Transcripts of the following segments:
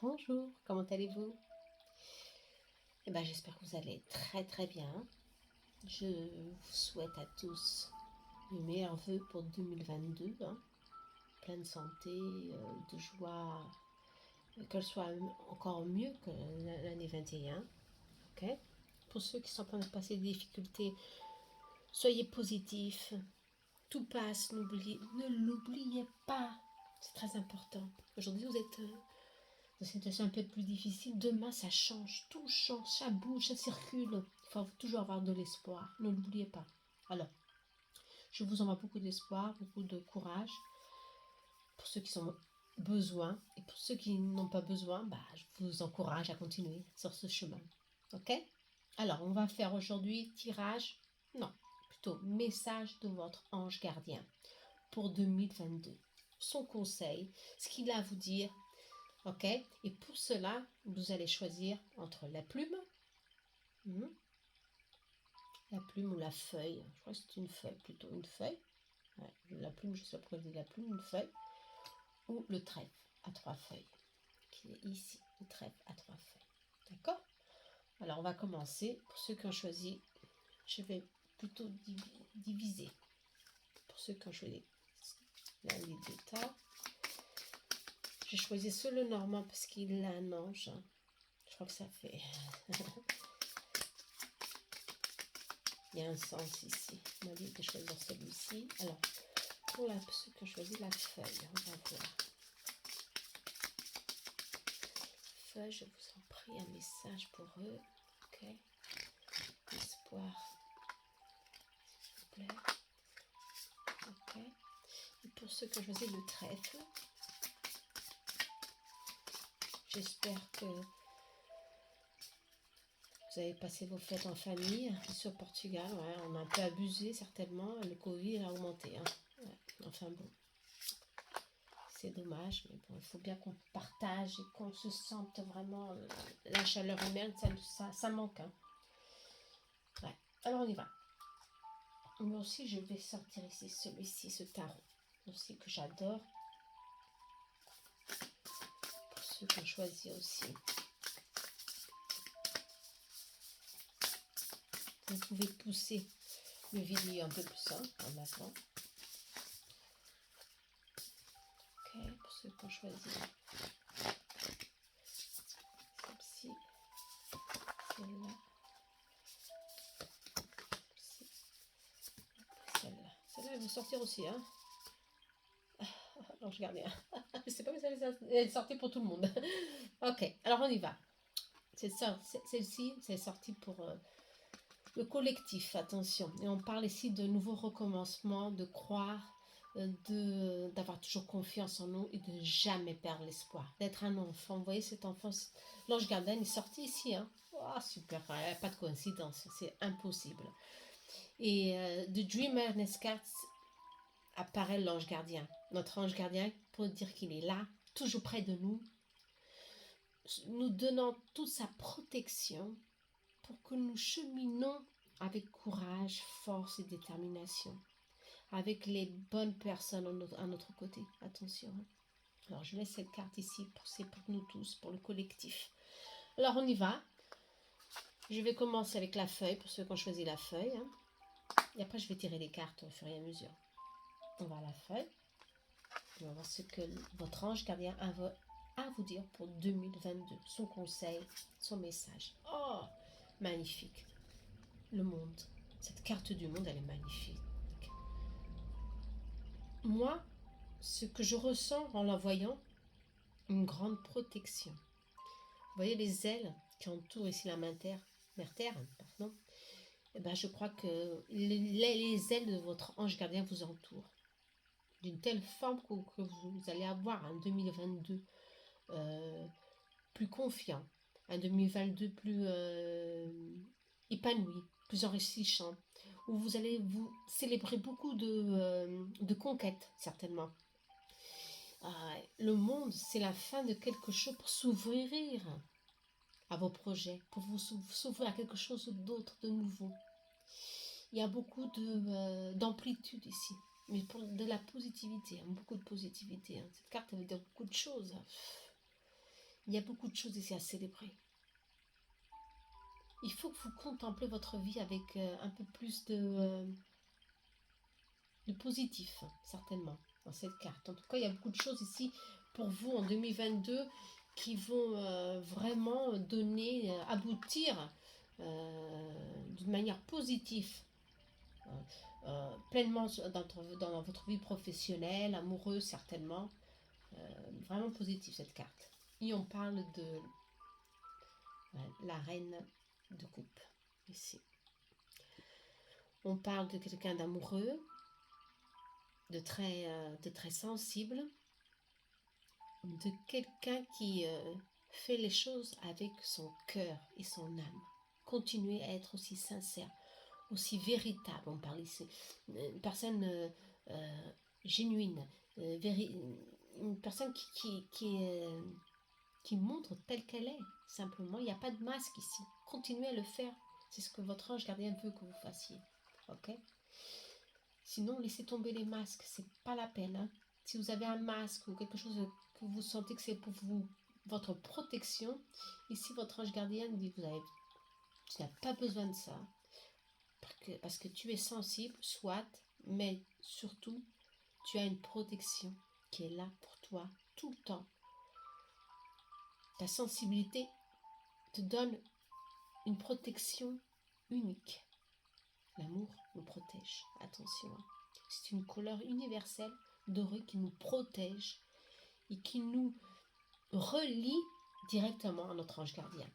Bonjour, comment allez-vous? J'espère que vous allez très très bien. Je vous souhaite à tous le meilleur vœu pour 2022, hein. Plein de santé, de joie, qu'elle soit encore mieux que l'année 21. Ok? Pour ceux qui sont en train de passer des difficultés, soyez positifs. Tout passe, ne l'oubliez pas. C'est très important. Aujourd'hui, vous êtes dans une situation un peu plus difficile. Demain, ça change. Tout change, ça bouge, ça circule. Il faut toujours avoir de l'espoir. Ne l'oubliez pas. Alors, je vous envoie beaucoup d'espoir, beaucoup de courage. Pour ceux qui ont besoin. Et pour ceux qui n'ont pas besoin, je vous encourage à continuer sur ce chemin. Ok? Alors, on va faire aujourd'hui tirage. Non, plutôt message de votre ange gardien pour 2022. Son conseil, ce qu'il a à vous dire. Ok? Et pour cela, vous allez choisir entre la plume, la plume ou la feuille. Je crois que c'est une feuille, plutôt une feuille. Ouais, la plume, je ne sais pas pourquoi je dis la plume, une feuille. Ou le trèfle à 3 feuilles, qui est ici, le trèfle à 3 feuilles. D'accord? Alors, on va commencer. Pour ceux qui ont choisi, je vais plutôt diviser. Pour ceux qui ont choisi la lit d'état, j'ai choisi seul le normand parce qu'il a un ange. Je crois que ça fait... Il y a un sens ici. On m'a dit de choisir celui-ci. Alors, pour ceux qui ont choisi la feuille, on va voir. Feuille, je vous en prie, un message pour eux. Ok. Espoir, s'il vous plaît. Ok. Et pour ceux qui ont choisi le trèfle, j'espère que vous avez passé vos fêtes en famille. Ici au Portugal, ouais, on a un peu abusé certainement. Le Covid a augmenté. Hein. Ouais. Enfin bon, c'est dommage, mais bon, il faut bien qu'on partage et qu'on se sente vraiment la chaleur humaine, ça manque. Hein. Ouais. Alors on y va. Moi aussi, je vais sortir ici celui-ci, ce tarot aussi que j'adore. Pour ceux qui ont choisi aussi. Vous pouvez pousser le vidéo un peu plus simple en avant. Ok, pour ceux qui ont choisi celle-ci, celle-là, celle-là. Celle-là, elle veut sortir aussi, hein. Alors, je gardais un. Je sais pas, mais elle est sortie pour tout le monde. Ok, alors on y va. Celle-ci, c'est sorti pour le collectif, attention. Et on parle ici de nouveaux recommencements, de croire, d'avoir toujours confiance en nous et de jamais perdre l'espoir. D'être un enfant. Vous voyez cet enfant, l'ange gardien est sorti ici. Hein. Oh, super, pas de coïncidence, c'est impossible. Et de Dreamer Nescart apparaît l'ange gardien. Notre ange gardien, pour dire qu'il est là, toujours près de nous, nous donnant toute sa protection pour que nous cheminons avec courage, force et détermination, avec les bonnes personnes à notre côté. Attention. Hein. Alors, je laisse cette carte ici, c'est pour nous tous, pour le collectif. Alors, on y va. Je vais commencer avec la feuille, pour ceux qui ont choisi la feuille. Hein. Et après, je vais tirer les cartes au fur et à mesure. On va à la feuille. On va voir ce que votre ange gardien a à vous dire pour 2022. Son conseil, son message. Oh, magnifique. Le monde. Cette carte du monde, elle est magnifique. Moi, ce que je ressens en la voyant, une grande protection. Vous voyez les ailes qui entourent ici la mère terre, pardon. Je crois que les ailes de votre ange gardien vous entourent d'une telle forme que vous allez avoir un 2022 plus confiant, un 2022 plus épanoui, plus enrichissant, où vous allez vous célébrer beaucoup de conquêtes, certainement. Le monde, c'est la fin de quelque chose pour s'ouvrir à vos projets, pour vous s'ouvrir à quelque chose d'autre, de nouveau. Il y a beaucoup d'amplitude ici, mais pour de la positivité, beaucoup de positivité. Cette carte, elle veut dire beaucoup de choses. Il y a beaucoup de choses ici à célébrer. Il faut que vous contemplez votre vie avec un peu plus de positif, certainement, dans cette carte. En tout cas, il y a beaucoup de choses ici pour vous en 2022 qui vont vraiment donner, aboutir d'une manière positive, pleinement dans votre vie professionnelle, amoureuse certainement, vraiment positive cette carte. Et on parle de la reine de coupe ici. On parle de quelqu'un d'amoureux, de très sensible, de quelqu'un qui fait les choses avec son cœur et son âme. Continuez à être aussi sincère, aussi véritable. On parle ici une personne génuine, une personne qui montre telle qu'elle est. Simplement, il n'y a pas de masque ici. Continuez à le faire. C'est ce que votre ange gardien veut que vous fassiez. Ok? Sinon, laissez tomber les masques. C'est pas la peine. Hein? Si vous avez un masque ou quelque chose que vous sentez que c'est pour vous, votre protection, ici votre ange gardien dit tu n'as pas besoin de ça. Parce que tu es sensible, soit, mais surtout, tu as une protection qui est là pour toi tout le temps. Ta sensibilité te donne une protection unique. L'amour nous protège. Attention, hein. C'est une couleur universelle dorée qui nous protège et qui nous relie directement à notre ange gardien.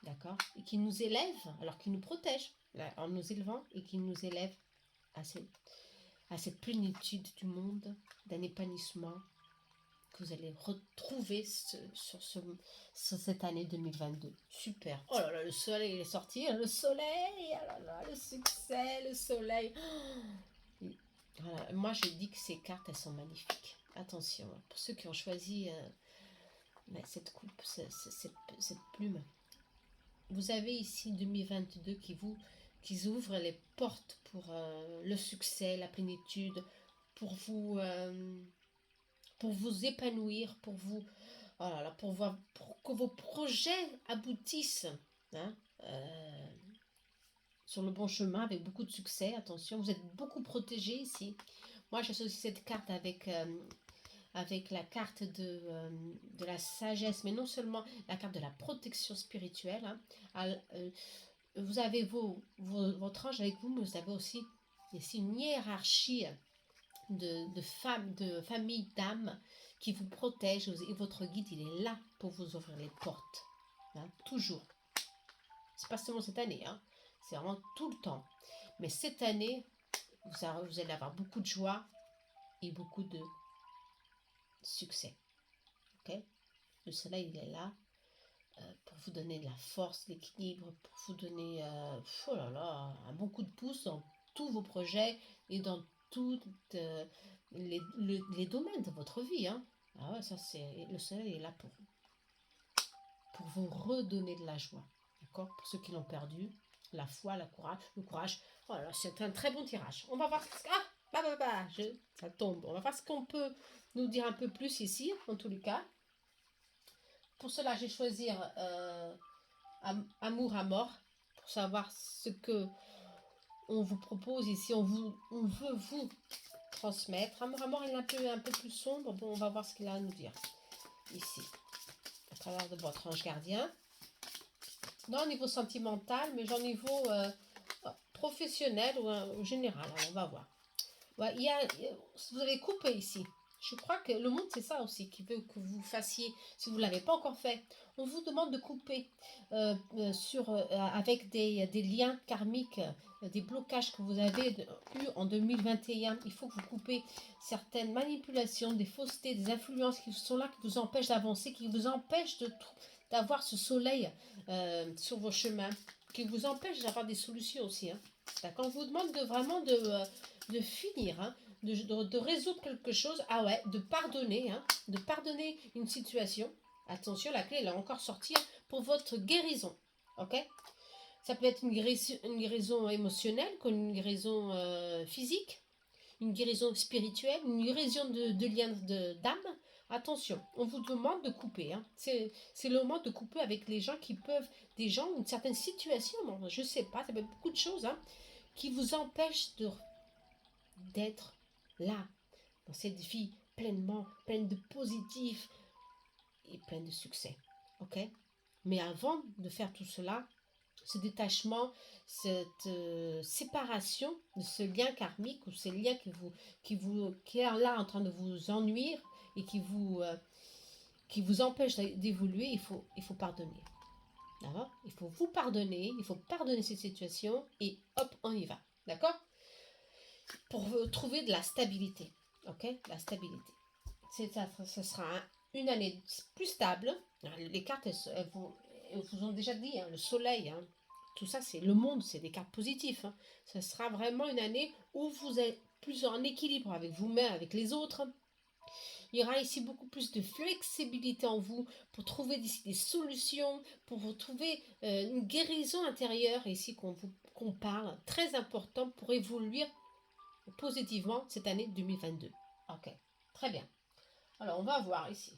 D'accord? Et qui nous élève, alors qu'il nous protège en nous élevant et qui nous élève à cette plénitude du monde, d'un épanouissement que vous allez retrouver sur cette année 2022. Super. Oh là là, le soleil est sorti. Le soleil, oh là là, le succès, le soleil. Voilà. Moi, je dis que ces cartes, elles sont magnifiques. Attention, pour ceux qui ont choisi cette coupe, cette plume. Vous avez ici 2022 qui ouvre les portes pour le succès, la plénitude, pour vous épanouir, pour que vos projets aboutissent, hein, sur le bon chemin avec beaucoup de succès. Attention, vous êtes beaucoup protégés ici. Moi, j'associe cette carte avec la carte de la sagesse, mais non seulement la carte de la protection spirituelle. Hein. Vous avez votre ange avec vous, mais vous avez aussi ici une hiérarchie de famille, d'âmes qui vous protège, et votre guide, il est là pour vous ouvrir les portes. Hein, toujours. C'est pas seulement cette année, hein, c'est vraiment tout le temps. Mais cette année, vous allez avoir beaucoup de joie et beaucoup de succès. Ok? Le soleil, il est là pour vous donner de la force, de l'équilibre, pour vous donner un bon coup de pouce dans tous vos projets et dans tous les domaines de votre vie. Hein. Ah ouais, le soleil est là pour vous redonner de la joie. D'accord? Pour ceux qui l'ont perdu, la foi, le courage. Voilà, c'est un très bon tirage. On va voir. Ça tombe. On va voir ce qu'on peut nous dire un peu plus ici, en tous les cas. Pour cela, j'ai choisi Amour à mort, pour savoir ce que on vous propose ici, on veut vous transmettre. Amour à mort, il est un peu plus sombre. Bon, on va voir ce qu'il a à nous dire ici, à travers de votre ange gardien. Non au niveau sentimental, mais au niveau professionnel ou général. Alors, on va voir. Ouais, vous avez coupé ici. Je crois que le monde, c'est ça aussi, qui veut que vous fassiez, si vous ne l'avez pas encore fait. On vous demande de couper avec des liens karmiques, des blocages que vous avez eu en 2021. Il faut que vous coupez certaines manipulations, des faussetés, des influences qui sont là, qui vous empêchent d'avancer, qui vous empêchent d'avoir ce soleil sur vos chemins, qui vous empêchent d'avoir des solutions aussi. Hein. D'accord ? On vous demande de finir, hein, de résoudre quelque chose, de pardonner, hein, de pardonner une situation. Attention, la clé, elle est encore sortie pour votre guérison. Ok ? Ça peut être une guérison émotionnelle, comme une guérison physique, une guérison spirituelle, une guérison de liens d'âme. Attention, on vous demande de couper. Hein. C'est le moment de couper avec les gens qui peuvent, des gens, une certaine situation, bon, je ne sais pas, ça peut être beaucoup de choses, hein, qui vous empêchent d'être là, dans cette vie pleinement, pleine de positif et pleine de succès. Ok? Mais avant de faire tout cela, ce détachement, cette séparation de ce lien karmique ou ce lien qui est là en train de vous ennuyer et qui vous empêche d'évoluer, il faut pardonner. D'accord? Il faut vous pardonner, il faut pardonner ces situations et hop, on y va. D'accord? Pour trouver de la stabilité. Ok? La stabilité. Ça sera une année plus stable. Les cartes, elles vous ont déjà dit, hein, le soleil, hein, tout ça, c'est le monde, c'est des cartes positives. Hein. Ce sera vraiment une année où vous êtes plus en équilibre avec vous-même, avec les autres. Il y aura ici beaucoup plus de flexibilité en vous pour trouver des solutions, pour vous trouver une guérison intérieure, ici qu'on parle, très important pour évoluer positivement cette année 2022. Ok, très bien. Alors, on va voir ici.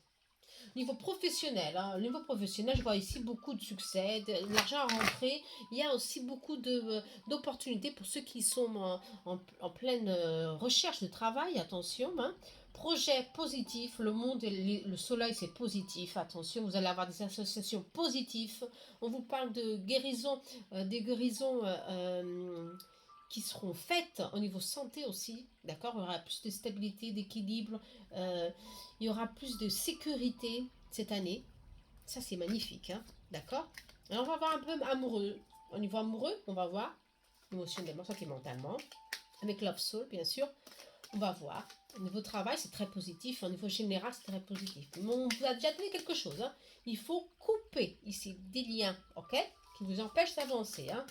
Niveau professionnel, hein, niveau professionnel, je vois ici beaucoup de succès, de l'argent à rentrer. Il y a aussi beaucoup d'opportunités pour ceux qui sont en pleine recherche de travail. Attention, hein. Projet positif, le monde, le soleil, c'est positif. Attention, vous allez avoir des associations positives. On vous parle de guérison, des guérisons qui seront faites au niveau santé aussi. D'accord? Il y aura plus de stabilité, d'équilibre. Il y aura plus de sécurité cette année. Ça, c'est magnifique. Hein. D'accord? Alors, on va voir un peu amoureux. Au niveau amoureux, on va voir émotionnellement, sentimentalement. Avec Love Soul, bien sûr. On va voir. Au niveau travail, c'est très positif. Au niveau général, c'est très positif. Mais on vous a déjà donné quelque chose. Hein. Il faut couper ici des liens, ok? Qui vous empêchent d'avancer. Hein.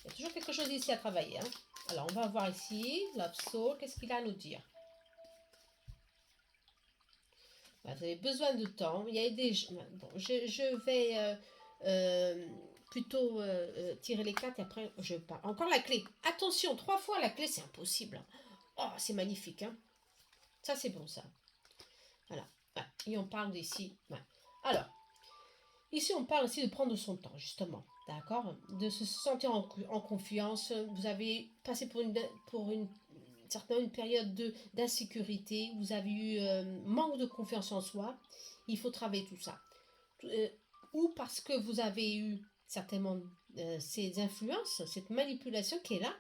Il y a toujours quelque chose ici à travailler. Hein. Alors, on va voir ici. Love Soul, qu'est-ce qu'il a à nous dire? Vous avez besoin de temps. Il y a des... Bon, je vais plutôt tirer les cartes et après je parle. Encore la clé. Attention, 3 fois la clé, c'est impossible. Oh, c'est magnifique. Hein. Ça, c'est bon, ça. Voilà. Voilà. Et on parle d'ici. Voilà. Alors, ici, on parle aussi de prendre son temps, justement. D'accord? De se sentir en confiance. Vous avez passé pour certainement une période d'insécurité. Vous avez eu manque de confiance en soi. Il faut travailler tout ça. Euh, ou parce que vous avez eu certainement ces influences, cette manipulation qui est là.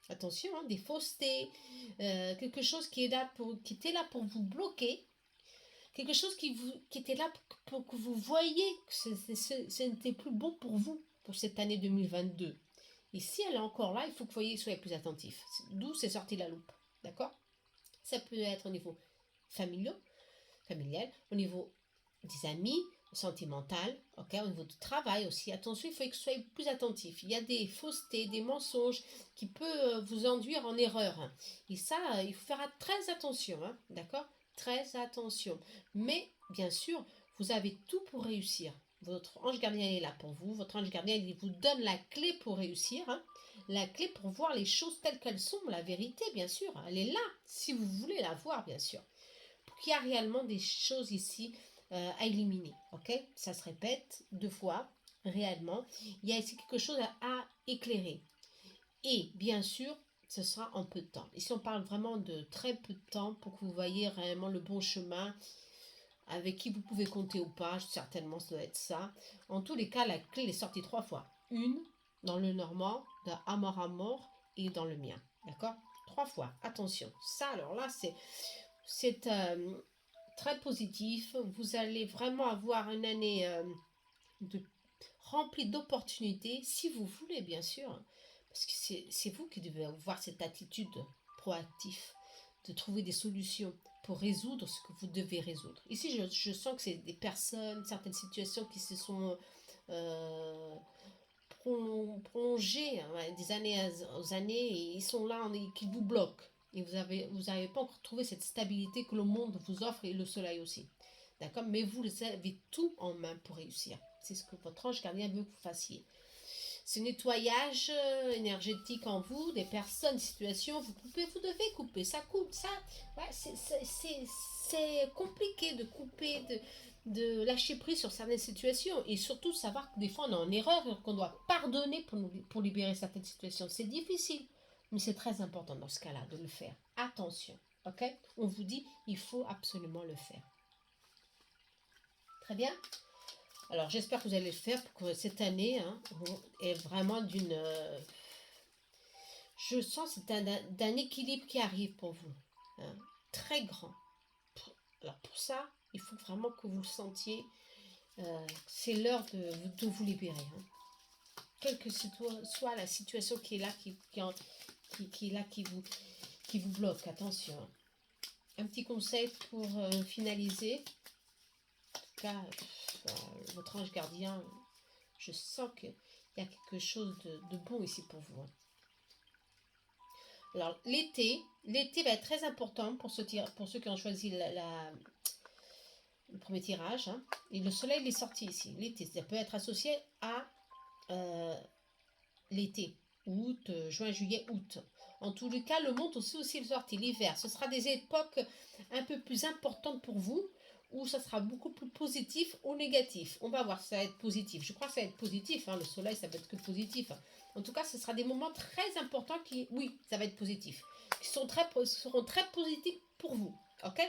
Attention, hein, des faussetés, quelque chose qui était là pour vous bloquer, quelque chose qui était là pour que vous voyiez que ce n'était plus bon pour vous pour cette année 2022. Et si elle est encore là, il faut que vous soyez plus attentif. D'où c'est sorti la loupe. D'accord? Ça peut être au niveau familial, au niveau des amis, sentimental, ok, au niveau du travail aussi. Attention, il faut que vous soyez plus attentif. Il y a des faussetés, des mensonges qui peuvent vous induire en erreur. Hein. Et ça, il faut faire très attention, hein, d'accord? Très attention. Mais, bien sûr, vous avez tout pour réussir. Votre ange gardien est là pour vous. Votre ange gardien, il vous donne la clé pour réussir. Hein. La clé pour voir les choses telles qu'elles sont. La vérité, bien sûr. Elle est là, si vous voulez la voir, bien sûr. Pour qu'il y a réellement des choses ici à éliminer. Ok? Ça se répète 2 fois, réellement. Il y a ici quelque chose à éclairer. Et, bien sûr, ce sera en peu de temps. Ici, on parle vraiment de très peu de temps pour que vous voyez réellement le bon chemin avec qui vous pouvez compter ou pas. Certainement, ça doit être ça. En tous les cas, la clé est sortie 3 fois. Une dans le normand, de Amor à mort, et dans le mien. D'accord? 3 fois. Attention. Ça, alors là, c'est très positif. Vous allez vraiment avoir une année remplie d'opportunités, si vous voulez, bien sûr. Parce que c'est vous qui devez avoir cette attitude proactive, de trouver des solutions pour résoudre ce que vous devez résoudre. Ici, je sens que c'est des personnes, certaines situations qui se sont prolongées, hein, des années aux années, et ils sont là, qui vous bloquent. Et vous avez pas encore trouvé cette stabilité que le monde vous offre et le soleil aussi. D'accord? Mais vous avez tout en main pour réussir. C'est ce que votre ange gardien veut que vous fassiez. ce nettoyage énergétique en vous, des personnes, des situations, vous coupez, vous devez couper, ça coupe, ça, ouais, c'est compliqué de couper, de lâcher prise sur certaines situations et surtout savoir que des fois on est en erreur et qu'on doit pardonner pour libérer certaines situations. C'est difficile, mais c'est très important dans ce cas-là de le faire. Attention, ok? On vous dit, il faut absolument le faire. Très bien. Alors j'espère que vous allez le faire pour que cette année est vraiment d'une... je sens que c'est d'un équilibre qui arrive pour vous. Hein, très grand. Alors pour ça, il faut vraiment que vous le sentiez. C'est l'heure de vous libérer. Hein. Quelle que soit la situation qui est là, qui est là, qui vous bloque. Attention. Un petit conseil pour finaliser. En tout cas, votre ange gardien, je sens qu'il y a quelque chose de bon ici pour vous. Alors, l'été va être très important pour ceux qui ont choisi le premier tirage. Hein. Et le soleil est sorti ici. L'été, ça peut être associé à l'été, août, juin, juillet, août. En tous les cas, le monde aussi est sorti. L'hiver, ce sera des époques un peu plus importantes pour vous, où ça sera beaucoup plus positif ou négatif. On va voir si ça va être positif. Je crois que ça va être positif. Hein. Le soleil, ça va être que positif. En tout cas, ce sera des moments très importants qui, oui, ça va être positif. Qui seront très positifs pour vous. Ok?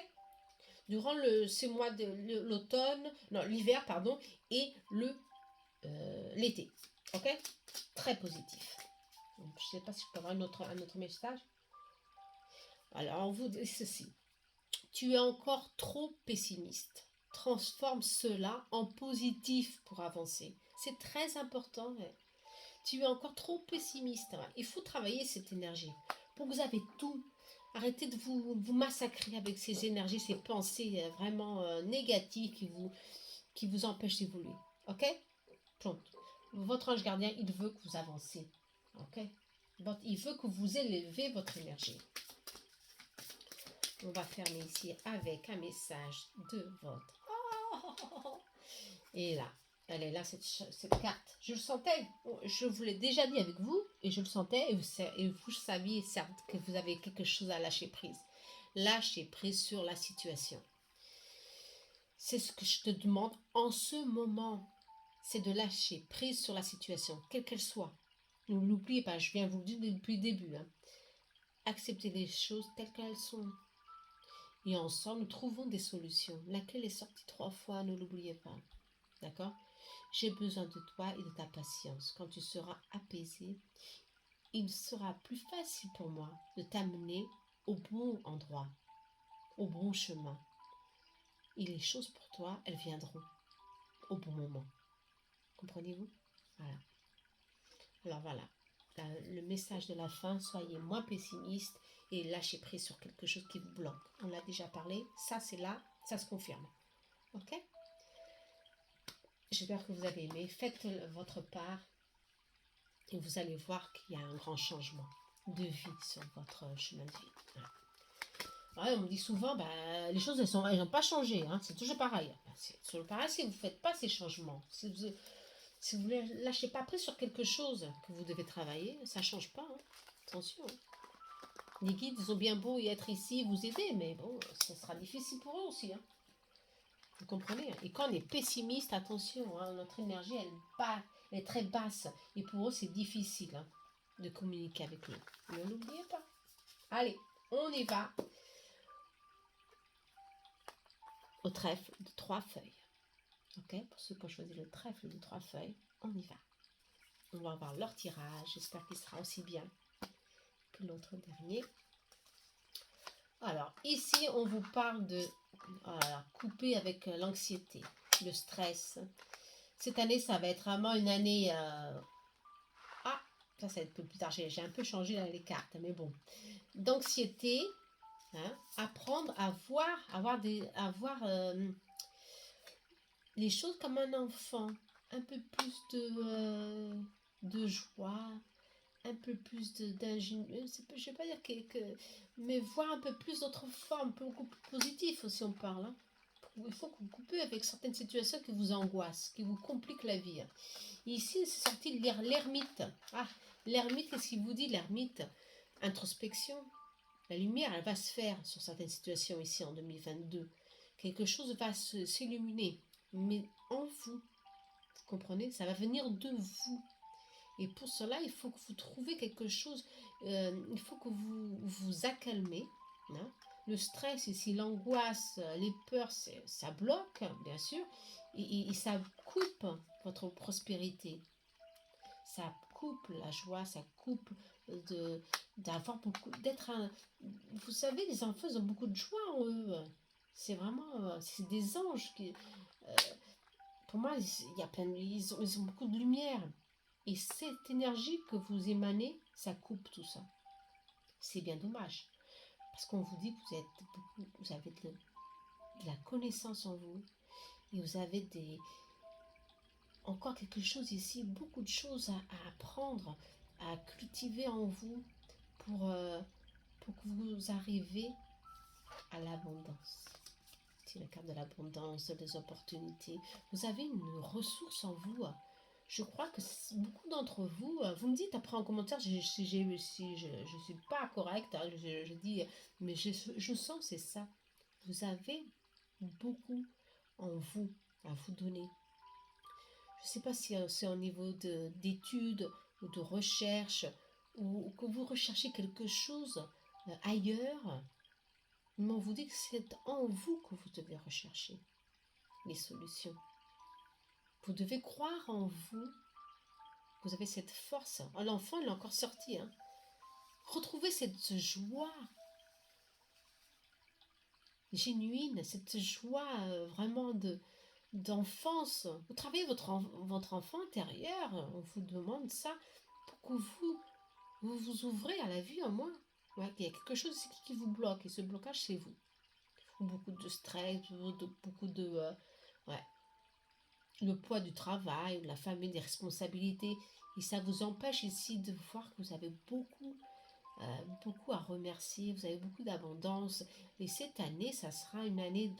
Durant ces mois de l'hiver, pardon, et l'été. Ok? Très positif. Je ne sais pas si je peux avoir un autre message. Alors, on vous dit ceci. Tu es encore trop pessimiste. Transforme cela en positif pour avancer. C'est très important. Ouais. Tu es encore trop pessimiste. Ouais. Il faut travailler cette énergie. Pour que vous avez tout. Arrêtez de vous massacrer avec ces énergies, ces pensées vraiment négatives qui vous empêchent d'évoluer. Ok? Plante. Votre ange gardien, il veut que vous avancez. Ok? Il veut que vous élevez votre énergie. On va fermer ici avec un message de votre... Oh, et là, elle est là, cette carte. Je le sentais. Je vous l'ai déjà dit avec vous, et je le sentais, et vous saviez certes que vous avez quelque chose à lâcher prise. Lâcher prise sur la situation. C'est ce que je te demande en ce moment. C'est de lâcher prise sur la situation, quelle qu'elle soit. Ne l'oubliez pas, je viens vous le dire depuis le début. Hein. Acceptez les choses telles qu'elles sont. Et ensemble, nous trouvons des solutions. Laquelle est sortie 3 fois, ne l'oubliez pas. D'accord? J'ai besoin de toi et de ta patience. Quand tu seras apaisé, il sera plus facile pour moi de t'amener au bon endroit, au bon chemin. Et les choses pour toi, elles viendront au bon moment. Comprenez-vous? Voilà. Alors voilà. Le message de la fin, soyez moins pessimiste et lâchez prise sur quelque chose qui vous bloque. On l'a déjà parlé, ça c'est là, ça se confirme. Ok? J'espère que vous avez aimé. Faites votre part et vous allez voir qu'il y a un grand changement de vie sur votre chemin de vie. Voilà. Ouais, on me dit souvent, les choses elles n'ont pas changé, hein, c'est toujours pareil. C'est toujours pareil si vous ne faites pas ces changements. Si vous ne lâchez pas prise sur quelque chose que vous devez travailler, ça ne change pas. Hein. Attention. Les guides, ils ont bien beau y être ici, vous aider, mais bon, ça sera difficile pour eux aussi. Hein. Vous comprenez? Et quand on est pessimiste, attention, hein, notre énergie, elle est très basse. Et pour eux, c'est difficile hein, de communiquer avec eux. Ne l'oubliez pas. Allez, on y va. Au trèfle de 3 feuilles. Ok? Pour ceux qui ont choisi le trèfle de 3 feuilles, on y va. On va voir leur tirage. J'espère qu'il sera aussi bien que l'autre dernier. Alors, ici, on vous parle de couper avec l'anxiété, le stress. Cette année, ça va être vraiment une année... ça va être un peu plus tard. J'ai un peu changé là, les cartes, mais bon. D'anxiété, hein, apprendre à voir les choses comme un enfant. Un peu plus de joie, un peu plus d'ingénieux, je ne vais pas dire mais voir un peu plus d'autres formes, beaucoup plus positives aussi on parle. Hein. il faut que vous coupez avec certaines situations qui vous angoissent, qui vous compliquent la vie. Ici, c'est sorti de lire l'ermite. Ah, l'ermite, qu'est-ce qu'il vous dit, l'ermite? Introspection. La lumière, elle va se faire sur certaines situations ici en 2022. Quelque chose va s'illuminer, mais en vous. Vous comprenez? Ça va venir de vous. Et pour cela, il faut que vous trouviez quelque chose, il faut que vous vous accalmez. Hein. Le stress ici, l'angoisse, les peurs, ça bloque, bien sûr, et ça coupe votre prospérité. Ça coupe la joie, ça coupe d'avoir beaucoup, d'être un... Vous savez, les enfants, ils ont beaucoup de joie en eux. C'est vraiment, c'est des anges qui... euh, pour moi, il y a plein, ils ont beaucoup de lumière. Et cette énergie que vous émanez, ça coupe tout ça. C'est bien dommage. Parce qu'on vous dit que vous avez de la connaissance en vous. Et vous avez encore quelque chose ici, beaucoup de choses à apprendre, à cultiver en vous pour que vous arriviez à l'abondance. C'est la carte de l'abondance, des opportunités. Vous avez une ressource en vous. Je crois que beaucoup d'entre vous, vous me dites après en commentaire si je ne suis pas correcte, hein, je dis, mais je sens c'est ça. Vous avez beaucoup en vous à vous donner. Je ne sais pas si c'est au niveau d'études ou de recherche ou que vous recherchez quelque chose ailleurs, mais on vous dit que c'est en vous que vous devez rechercher les solutions. Vous devez croire en vous. Vous avez cette force. Oh, l'enfant, il est encore sorti. Hein. Retrouvez cette joie génuine, cette joie vraiment d'enfance. Vous travaillez votre enfant intérieur. On vous demande ça pour que vous ouvrez à la vie en moins. Ouais, il y a quelque chose qui vous bloque. Et ce blocage, c'est vous. Beaucoup de stress, beaucoup de... ouais, le poids du travail, de la famille, des responsabilités. Et ça vous empêche ici de voir que vous avez beaucoup à remercier, vous avez beaucoup d'abondance. Et cette année, ça sera une année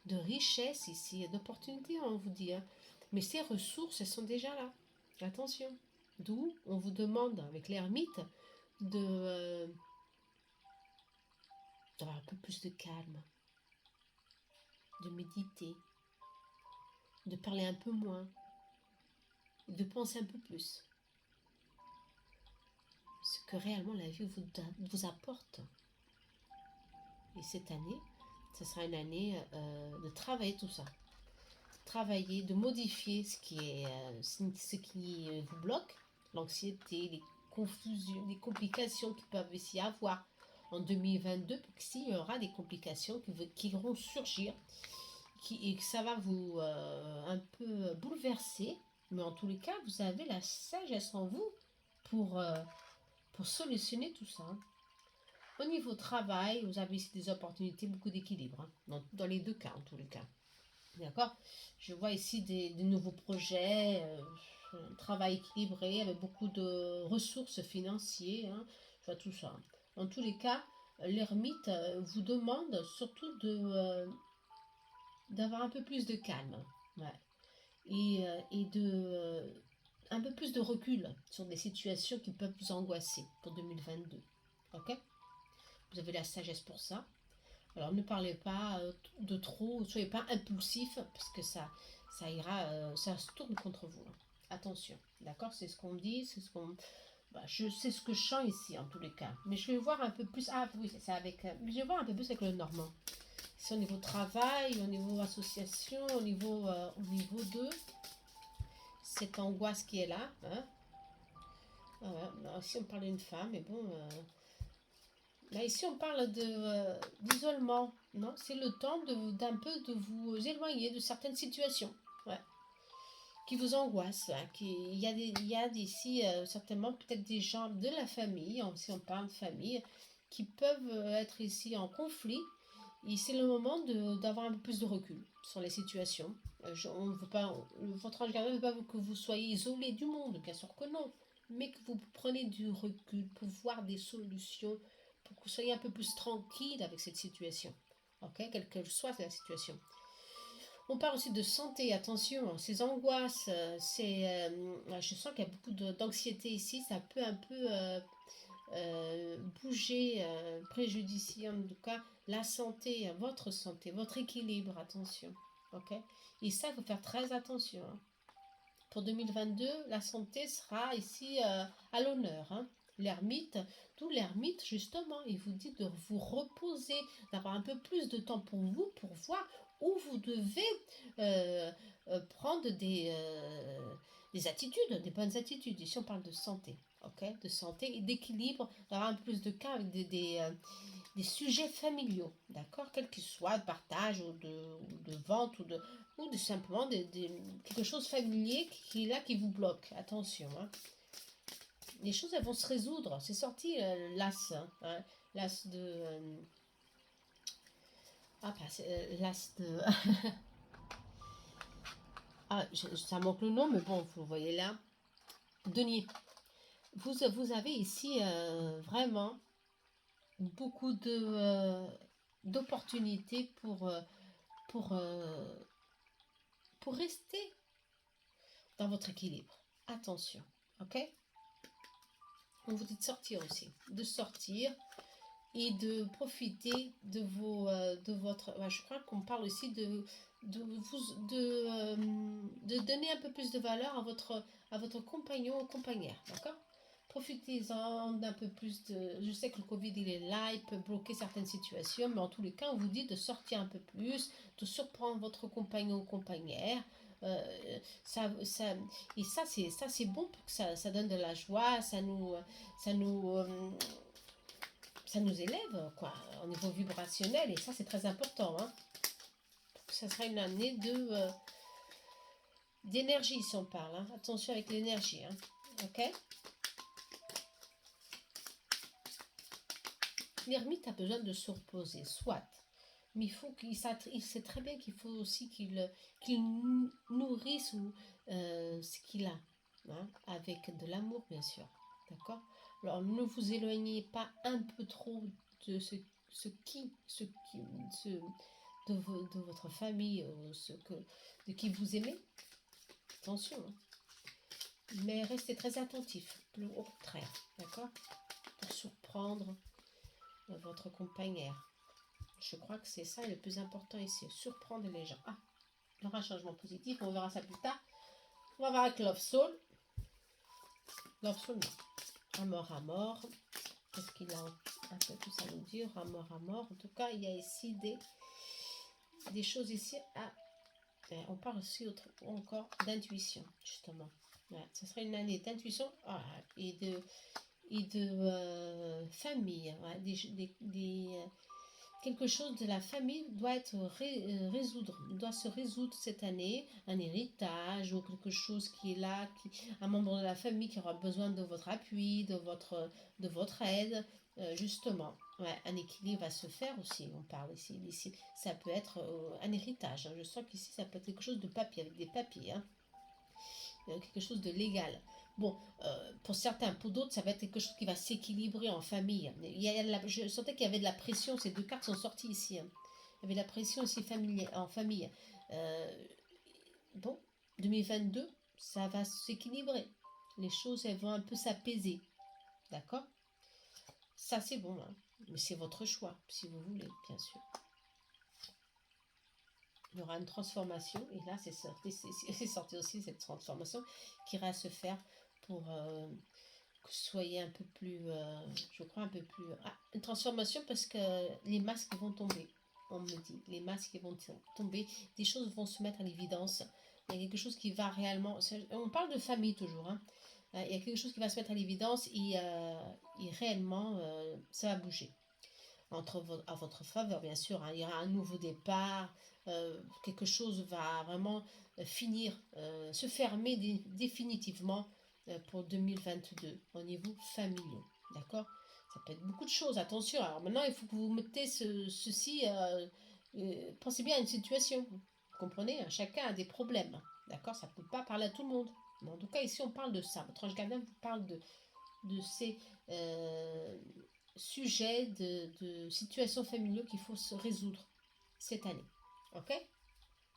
de richesse ici, d'opportunités, on vous dit. Hein. Mais ces ressources, elles sont déjà là. Attention. D'où on vous demande, avec l'ermite, d'avoir un peu plus de calme, de méditer, de parler un peu moins, de penser un peu plus. Ce que réellement la vie vous apporte. Et cette année, ce sera une année de travailler tout ça. Travailler, de modifier ce qui vous bloque, l'anxiété, les confusions, les complications qui peuvent ici avoir en 2022, parce qu'il y aura des complications qui vont surgir, et que ça va vous un peu bouleverser, mais en tous les cas, vous avez la sagesse en vous pour solutionner tout ça. Au niveau travail, vous avez ici des opportunités, beaucoup d'équilibre, hein, dans les deux cas, en tous les cas. D'accord? Je vois ici des nouveaux projets, un travail équilibré avec beaucoup de ressources financières. Hein, je vois tout ça. En tous les cas, l'ermite vous demande surtout d'avoir un peu plus de calme. Ouais. Et un peu plus de recul sur des situations qui peuvent vous angoisser pour 2022. Ok? Vous avez la sagesse pour ça. Alors ne parlez pas de trop, ne soyez pas impulsif parce que ça ira, ça se tourne contre vous. Hein. Attention, d'accord? C'est ce qu'on me dit, c'est ce qu'on... Bah, je sais ce que je sens ici en tous les cas. Mais je vais voir un peu plus... Ah oui, c'est avec... je vais voir un peu plus avec le normand. C'est au niveau travail, au niveau association, au niveau de cette angoisse qui est là. Hein? Ah ouais, alors, ici on parle d'une femme, mais bon... Là, ici, on parle d'isolement. Non, c'est le temps d'un peu de vous éloigner de certaines situations. Ouais. Qui vous angoissent. Hein, il y a ici certainement peut-être des gens de la famille, si on parle de famille, qui peuvent être ici en conflit. Et c'est le moment d'avoir un peu plus de recul sur les situations. On ne veut pas, votre ange gardien ne veut pas que vous soyez isolé du monde, bien sûr que non. Mais que vous prenez du recul pour voir des solutions pour que vous soyez un peu plus tranquille avec cette situation. Ok, quelle que soit la situation. On parle aussi de santé, attention, hein, ces angoisses, je sens qu'il y a beaucoup d'anxiété ici, ça peut un peu bouger, préjudicier en tout cas la santé, votre équilibre, attention, ok? Et ça, il faut faire très attention, hein. Pour 2022, la santé sera ici à l'honneur, hein. L'ermite, tout l'ermite justement, il vous dit de vous reposer, d'avoir un peu plus de temps pour vous, pour voir où vous devez euh, prendre des attitudes, des bonnes attitudes. Ici on parle de santé, ok, de santé et d'équilibre, d'avoir un peu plus de cas avec des sujets familiaux, d'accord, quels qu'ils soient, de partage ou de vente ou de simplement quelque chose familier qui est là, qui vous bloque. Attention, hein. Les choses, elles vont se résoudre. C'est sorti l'as, hein, l'as de... l'as de... ah, ça manque le nom, mais bon, vous le voyez là. Denier. Vous avez ici vraiment beaucoup d'opportunités pour, euh, pour rester dans votre équilibre. Attention, ok? On vous dit de sortir aussi, de sortir et de profiter de votre... je crois qu'on parle aussi de donner un peu plus de valeur à votre compagnon ou compagnaire, d'accord? Profitez-en d'un peu plus de... Je sais que le Covid, il est là, il peut bloquer certaines situations, mais en tous les cas, on vous dit de sortir un peu plus, de surprendre votre compagnon ou compagnaire. Euh, ça, et ça, c'est bon pour que ça donne de la joie, ça nous, euh, ça nous élève, quoi, au niveau vibrationnel, et ça, c'est très important, hein. Ça sera une année d'énergie, si on parle, hein. Attention avec l'énergie, hein. Ok? L'ermite a besoin de se reposer, soit. Mais il sait très bien qu'il faut aussi qu'il nourrisse ce qu'il a, hein, avec de l'amour, bien sûr. D'accord? Alors, ne vous éloignez pas un peu trop de de votre famille, de qui vous aimez. Attention, hein. Mais restez très attentif, au contraire, d'accord? Pour surprendre votre compagnaire. Je crois que c'est ça le plus important ici, surprendre les gens. Ah, il y aura un changement positif, on verra ça plus tard. On va voir avec Love Soul. Love Soul, non. À mort. Qu'est-ce qu'il a un peu plus à nous dire? À mort. En tout cas, il y a ici des choses ici à... On parle aussi encore d'intuition, justement. Ouais, ce serait une année d'intuition et de famille. Ouais, quelque chose de la famille doit doit se résoudre cette année, un héritage ou quelque chose qui est là, un membre de la famille qui aura besoin de votre appui, de votre aide, justement. Ouais, un équilibre va se faire aussi, on parle ici. Ça peut être un héritage, hein. Je sens qu'ici, ça peut être quelque chose de papier, avec des papiers, hein. Quelque chose de légal. Bon, pour certains, pour d'autres, ça va être quelque chose qui va s'équilibrer en famille. Je sentais qu'il y avait de la pression, ces deux cartes sont sorties ici, hein. Il y avait de la pression aussi en famille. Bon, 2022, ça va s'équilibrer. Les choses, elles vont un peu s'apaiser. D'accord? Ça, c'est bon, hein. Mais c'est votre choix, si vous voulez, bien sûr. Il y aura une transformation, et là, c'est sorti aussi cette transformation qui ira se faire pour que vous soyez un peu plus, je crois, un peu plus... Ah, une transformation parce que les masques vont tomber, on me dit. Les masques vont tomber, des choses vont se mettre à l'évidence. Il y a quelque chose qui va réellement... On parle de famille toujours, hein. Il y a quelque chose qui va se mettre à l'évidence et réellement, ça va bouger. À votre faveur, bien sûr, hein. Il y aura un nouveau départ, quelque chose va vraiment finir, se fermer définitivement pour 2022 au niveau familial. D'accord? Ça peut être beaucoup de choses, attention. Alors maintenant, il faut que vous mettez ceci, pensez bien à une situation. Vous comprenez, hein? Chacun a des problèmes. D'accord? Ça ne peut pas parler à tout le monde. Mais en tout cas, ici, on parle de ça. Votre ange gardien vous parle de ces sujets, de situations familiales qu'il faut se résoudre cette année. Ok?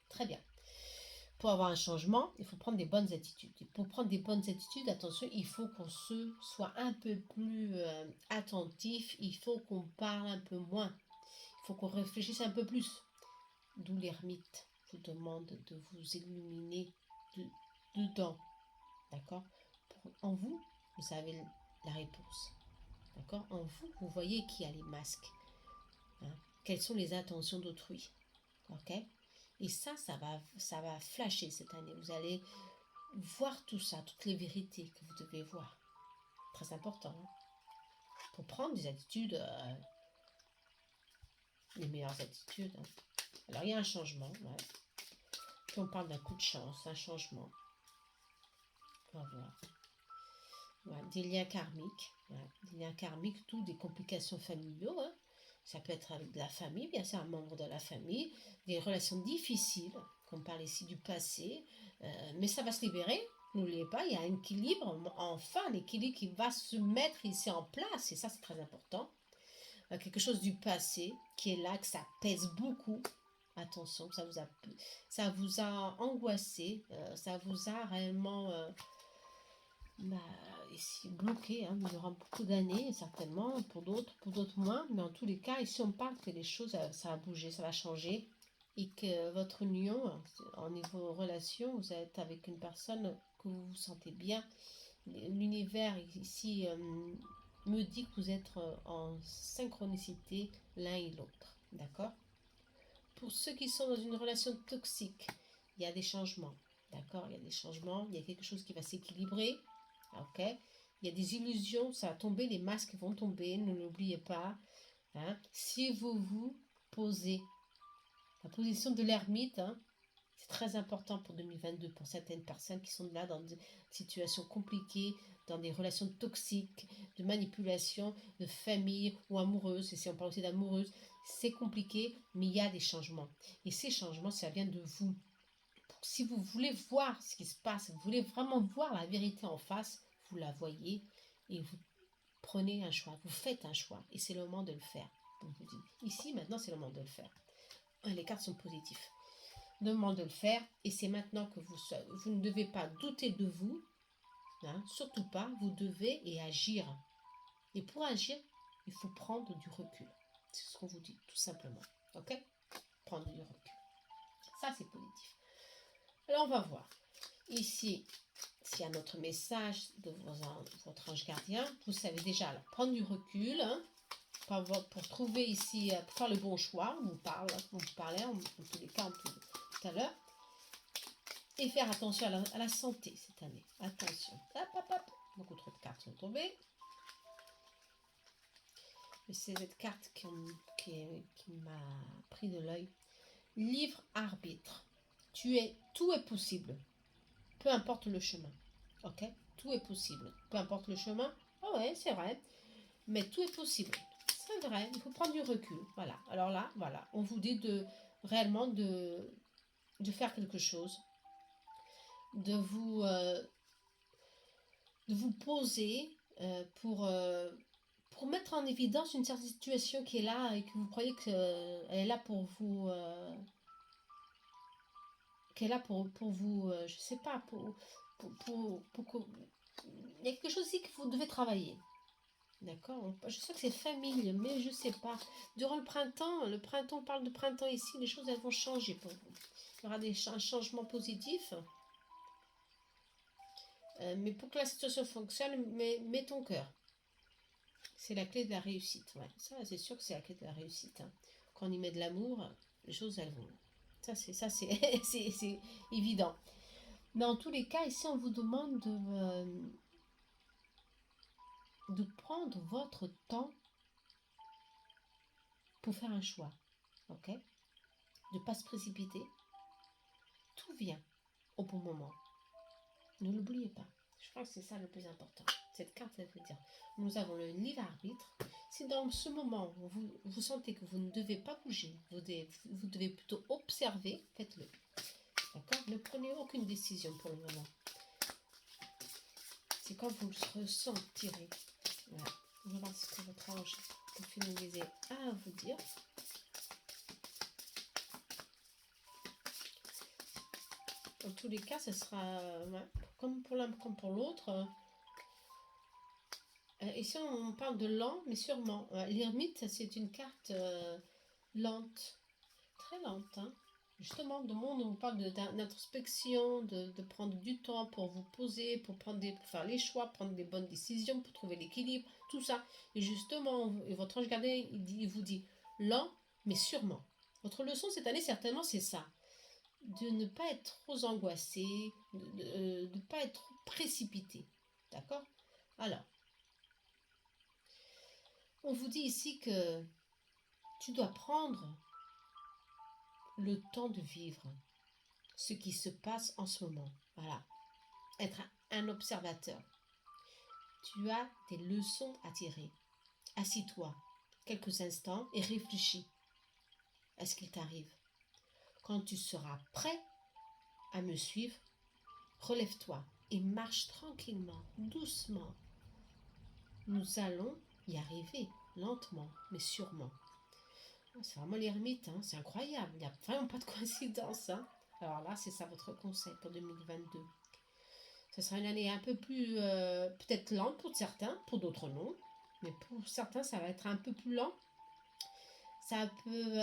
Très bien. Pour avoir un changement, il faut prendre des bonnes attitudes. Et pour prendre des bonnes attitudes, attention, il faut qu'on se soit un peu plus attentif, il faut qu'on parle un peu moins, il faut qu'on réfléchisse un peu plus. D'où l'ermite vous demande de vous illuminer dedans. D'accord? En vous, vous avez la réponse. D'accord? En vous, vous voyez qui a les masques. Hein? Quelles sont les intentions d'autrui. Ok? Et ça va flasher cette année. Vous allez voir tout ça, toutes les vérités que vous devez voir. Très important. Hein? Pour prendre des attitudes, les meilleures attitudes. Hein? Alors, il y a un changement. Ouais. Puis on parle d'un coup de chance, un changement. On va voir. Ouais, des liens karmiques. Ouais, des liens karmiques, tout des complications familiaux. Hein? Ça peut être avec de la famille, bien sûr, un membre de la famille. Des relations difficiles, comme on parle ici du passé. Mais ça va se libérer. N'oubliez pas, il y a un équilibre. Enfin, l'équilibre qui va se mettre ici en place. Et ça, c'est très important. Quelque chose du passé qui est là, que ça pèse beaucoup. Attention, ça vous a angoissé, ça vous a réellement bah, ici bloqué. Hein, il y aura beaucoup d'années, certainement, pour d'autres moins. Mais en tous les cas, ici, on parle que les choses, ça va bouger, ça va changer. Et que votre union, en niveau relation, vous êtes avec une personne que vous vous sentez bien. L'univers ici me dit que vous êtes en synchronicité l'un et l'autre. D'accord? Pour ceux qui sont dans une relation toxique, il y a des changements. D'accord? Il y a des changements, il y a quelque chose qui va s'équilibrer. Ok? Il y a des illusions, ça va tomber, les masques vont tomber, ne l'oubliez pas. Hein? Si vous vous posez, la position de l'ermite, hein, c'est très important pour 2022, pour certaines personnes qui sont là dans des situations compliquées, dans des relations toxiques, de manipulation, de famille ou amoureuse. Et si on parle aussi d'amoureuse, c'est compliqué, mais il y a des changements. Et ces changements, ça vient de vous. Si vous voulez voir ce qui se passe, vous voulez vraiment voir la vérité en face, vous la voyez et vous prenez un choix, vous faites un choix. Et c'est le moment de le faire. Donc je vous dis, ici, maintenant, c'est le moment de le faire. Les cartes sont positives. Le moment de le faire, et c'est maintenant que vous ne devez pas douter de vous, hein, surtout pas, vous devez et agir. Et pour agir, il faut prendre du recul. C'est ce qu'on vous dit, tout simplement. Ok? Prendre du recul. Ça, c'est positif. Alors, on va voir. Ici, s'il y a notre message de votre ange gardien, vous savez déjà, alors, prendre du recul, hein, pour trouver ici, pour faire le bon choix, on vous parlait en tous les cas, tout à l'heure. Et faire attention à la santé cette année. Attention. Hop, hop, hop. Beaucoup trop de cartes sont tombées. Mais c'est cette carte qui m'a pris de l'œil. Livre arbitre. Tout est possible. Peu importe le chemin. Ok? Tout est possible. Peu importe le chemin. Ah ouais, c'est vrai. Mais tout est possible. C'est vrai. Il faut prendre du recul. Voilà. Alors là, voilà. On vous dit réellement de faire quelque chose. De vous poser pour mettre en évidence une certaine situation qui est là et que vous croyez qu'elle est là pour vous, qu'elle est là pour vous, je sais pas, il y a quelque chose aussi que vous devez travailler. D'accord? Je sais que c'est famille, mais je sais pas. Durant le printemps, on parle de printemps ici, les choses elles vont changer pour vous. Il y aura un changement positif. Mais pour que la situation fonctionne, mets ton cœur. C'est la clé de la réussite. Ouais. Ça, c'est sûr que c'est la clé de la réussite. Hein. Quand on y met de l'amour, les choses, elles vont. C'est c'est évident. Mais en tous les cas, ici, on vous demande de prendre votre temps pour faire un choix. Ok? De ne pas se précipiter. Tout vient au bon moment. Ne l'oubliez pas. Je crois que c'est ça le plus important. Cette carte, elle veut dire, nous avons le livre arbitre. Si dans ce moment, vous sentez que vous ne devez pas bouger, vous devez plutôt observer, faites-le. D'accord? Ne prenez aucune décision pour le moment. C'est quand vous le ressentirez. Voilà. On va voir ce que votre ange peut finaliser à vous dire. Dans tous les cas, ce sera comme pour l'un comme pour l'autre. Ici, on parle de lent, mais sûrement. L'ermite, c'est une carte lente, très lente. Hein. Justement, de monde, on parle d'introspection, de prendre du temps pour vous poser, pour faire les choix, prendre des bonnes décisions, pour trouver l'équilibre, tout ça. Et justement, votre ange gardien, il vous dit lent, mais sûrement. Votre leçon cette année, certainement, c'est ça. De ne pas être trop angoissé, de ne pas être trop précipité. D'accord? Alors, on vous dit ici que tu dois prendre le temps de vivre ce qui se passe en ce moment. Voilà. Être un observateur. Tu as des leçons à tirer. Assis-toi quelques instants et réfléchis à ce qu'il t'arrive. Quand tu seras prêt à me suivre, relève-toi et marche tranquillement, doucement. Nous allons y arriver, lentement, mais sûrement. C'est vraiment l'ermite, hein, c'est incroyable, il n'y a vraiment pas de coïncidence. Hein. Alors là, c'est ça votre conseil pour 2022. Ce sera une année un peu plus, peut-être lente pour certains, pour d'autres non. Mais pour certains, ça va être un peu plus lent. Ça peut,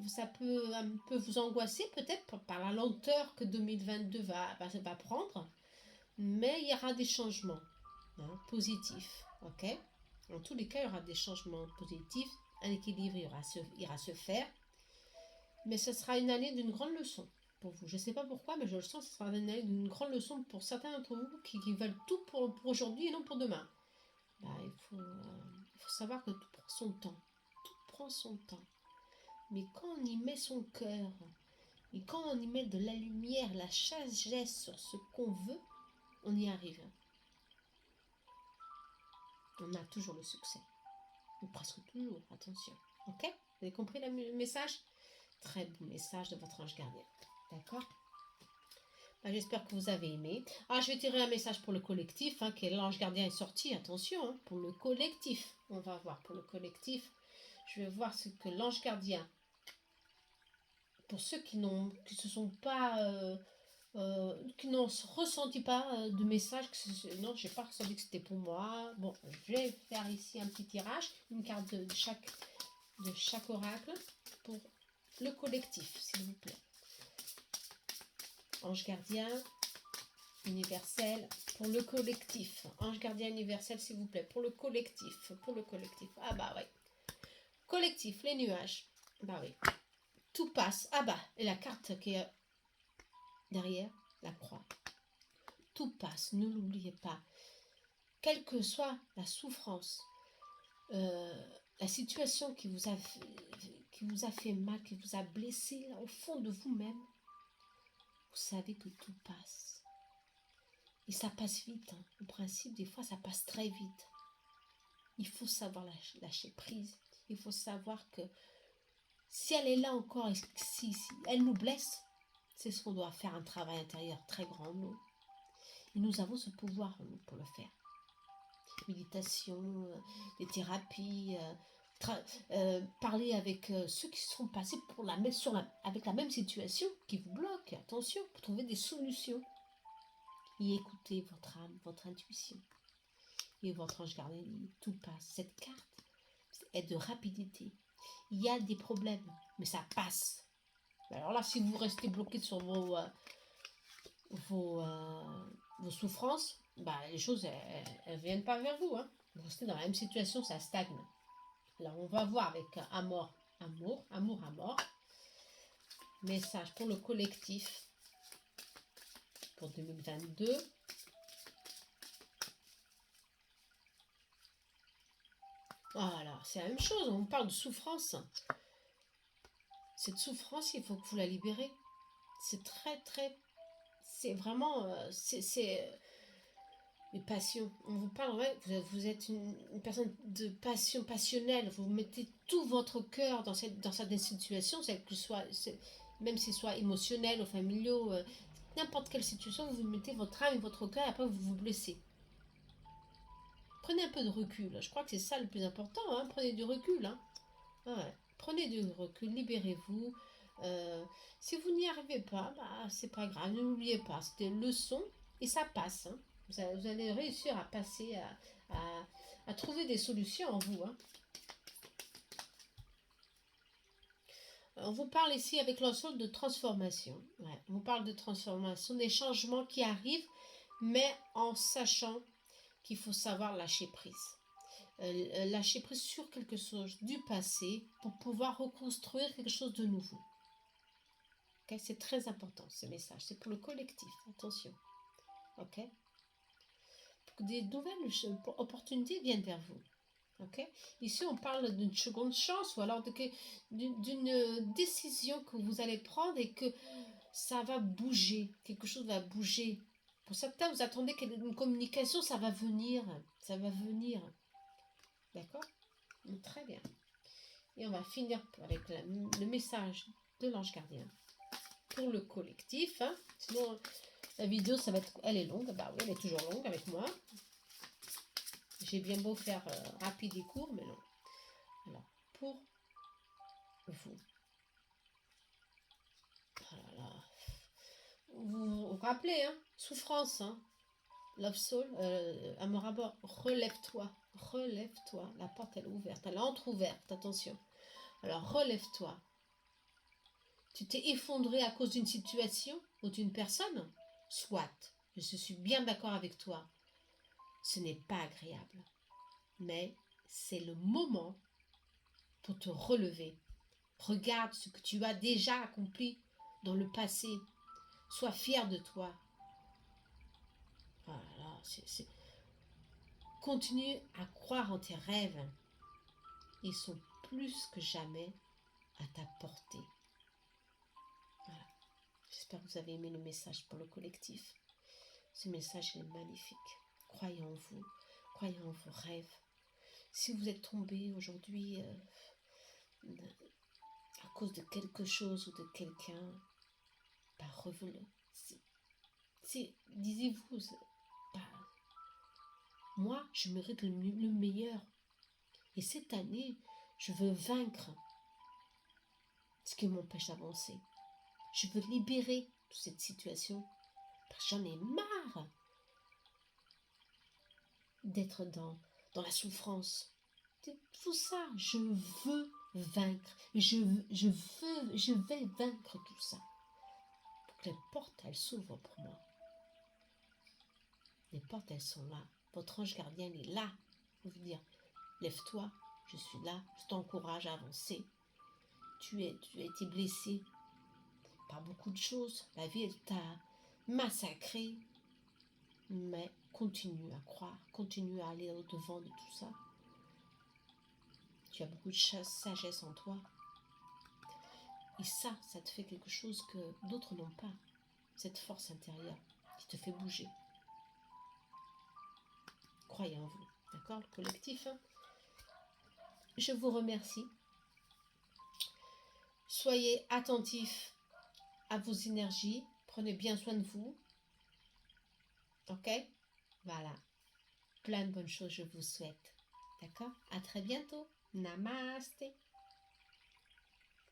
ça peut un peu vous angoisser peut-être par la lenteur que 2022 va prendre. Mais il y aura des changements positifs. Ok. Dans tous les cas, il y aura des changements positifs. Un équilibre ira se faire. Mais ce sera une année d'une grande leçon pour vous. Je ne sais pas pourquoi, mais je le sens, ce sera une année d'une grande leçon pour certains d'entre vous qui veulent tout pour aujourd'hui et non pour demain. Il faut savoir que tout prend son temps. Tout prend son temps. Mais quand on y met son cœur, et quand on y met de la lumière, la sagesse sur ce qu'on veut, on y arrive. On a toujours le succès. Ou presque toujours, attention. Ok? Vous avez compris le message? Très beau message de votre ange gardien. D'accord? J'espère que vous avez aimé. Je vais tirer un message pour le collectif, que l'ange gardien est sorti. Attention, pour le collectif. On va voir pour le collectif. Je vais voir ce que l'ange gardien, pour ceux qui se sont pas, qui n'ont ressenti pas de message, non, j'ai pas ressenti que c'était pour moi. Bon, je vais faire ici un petit tirage, une carte de chaque oracle pour le collectif, s'il vous plaît. Ange gardien universel pour le collectif. Ange gardien universel, s'il vous plaît, pour le collectif. Pour le collectif. Ah bah oui. Collectif, les nuages. Bah oui. Tout passe. Ah bah, et la carte qui est derrière, la croix. Tout passe, ne l'oubliez pas. Quelle que soit la souffrance, la situation qui vous a fait mal, qui vous a blessé là, au fond de vous-même, vous savez que tout passe. Et ça passe vite. Hein. Au principe, des fois, ça passe très vite. Il faut savoir lâcher prise. Il faut savoir que si elle est là encore, et si elle nous blesse, c'est ce qu'on doit faire, un travail intérieur très grand, nous. Et nous avons ce pouvoir, nous, pour le faire. Méditation, des thérapies, parler avec ceux qui sont passés avec la même situation, qui vous bloquent. Attention, pour trouver des solutions. Et écoutez votre âme, votre intuition. Et votre ange gardien dit, tout passe. Cette carte est de rapidité. Il y a des problèmes, mais ça passe. Alors là, si vous restez bloqué sur vos souffrances, les choses, elles ne viennent pas vers vous. Hein. Vous restez dans la même situation, ça stagne. Alors, on va voir avec amour, à mort. Message pour le collectif pour 2022. Voilà, c'est la même chose, on parle de souffrance. Cette souffrance, il faut que vous la libérez. C'est c'est vraiment, c'est une passion. On vous parle, vous êtes une personne de passion, passionnelle. Vous mettez tout votre cœur dans cette situation, même si ce soit émotionnel ou familiaux, n'importe quelle situation, vous mettez votre âme et votre cœur et après vous vous blessez. Prenez un peu de recul. Je crois que c'est ça le plus important. Prenez du recul. Ouais. Prenez du recul, libérez-vous. Si vous n'y arrivez pas, bah, c'est pas grave, n'oubliez pas, c'était une leçon et ça passe. Hein. Vous allez réussir à passer, à trouver des solutions en vous. Hein. On vous parle ici avec l'ensemble de transformation. Ouais, on vous parle de transformation, des changements qui arrivent, mais en sachant qu'il faut savoir lâcher prise. Lâcher prise sur quelque chose du passé pour pouvoir reconstruire quelque chose de nouveau. Okay, c'est très important ce message, c'est pour le collectif, attention. Ok, pour que des nouvelles opportunités viennent vers vous. Okay. Ici, on parle d'une seconde chance ou alors d'une décision que vous allez prendre et que ça va bouger, quelque chose va bouger. Pour certains, vous attendez qu'une communication, ça va venir, ça va venir. D'accord? Très bien. Et on va finir avec le message de l'ange gardien pour le collectif. Hein. Sinon, la vidéo, ça va être, elle est longue. Bah oui, elle est toujours longue avec moi. J'ai bien beau faire rapide et court, mais non. Alors, pour vous. Voilà. Vous vous rappelez, hein, souffrance, hein, Love Soul, Amour à bord, relève-toi, relève-toi. La porte, elle est ouverte, elle est entre-ouverte, attention. Alors, relève-toi. Tu t'es effondré à cause d'une situation ou d'une personne? Soit, je suis bien d'accord avec toi. Ce n'est pas agréable. Mais c'est le moment pour te relever. Regarde ce que tu as déjà accompli dans le passé. Sois fier de toi. Voilà, Continue à croire en tes rêves. Ils sont plus que jamais à ta portée. Voilà. J'espère que vous avez aimé le message pour le collectif. Ce message est magnifique. Croyez en vous. Croyez en vos rêves. Si vous êtes tombé aujourd'hui à cause de quelque chose ou de quelqu'un, bah revenez. Disez-vous, bah, moi, je mérite le meilleur. Et cette année, je veux vaincre ce qui m'empêche d'avancer. Je veux libérer toute cette situation. Parce que j'en ai marre d'être dans la souffrance. C'est tout ça. Je veux vaincre. Je vais vaincre tout ça. Pour que les portes, elles s'ouvrent pour moi. Les portes, elles sont là. Votre ange gardien, il est là. Pour vous dire, lève-toi, je suis là, je t'encourage à avancer. Tu as été blessé par beaucoup de choses. La vie, elle t'a massacré. Mais continue à croire, continue à aller au-devant de tout ça. Tu as beaucoup de sagesse en toi. Et ça te fait quelque chose que d'autres n'ont pas. Cette force intérieure qui te fait bouger. Croyez en vous. D'accord, le collectif, hein. Je vous remercie. Soyez attentifs à vos énergies. Prenez bien soin de vous. Ok? Voilà. Plein de bonnes choses, je vous souhaite. D'accord? À très bientôt. Namaste.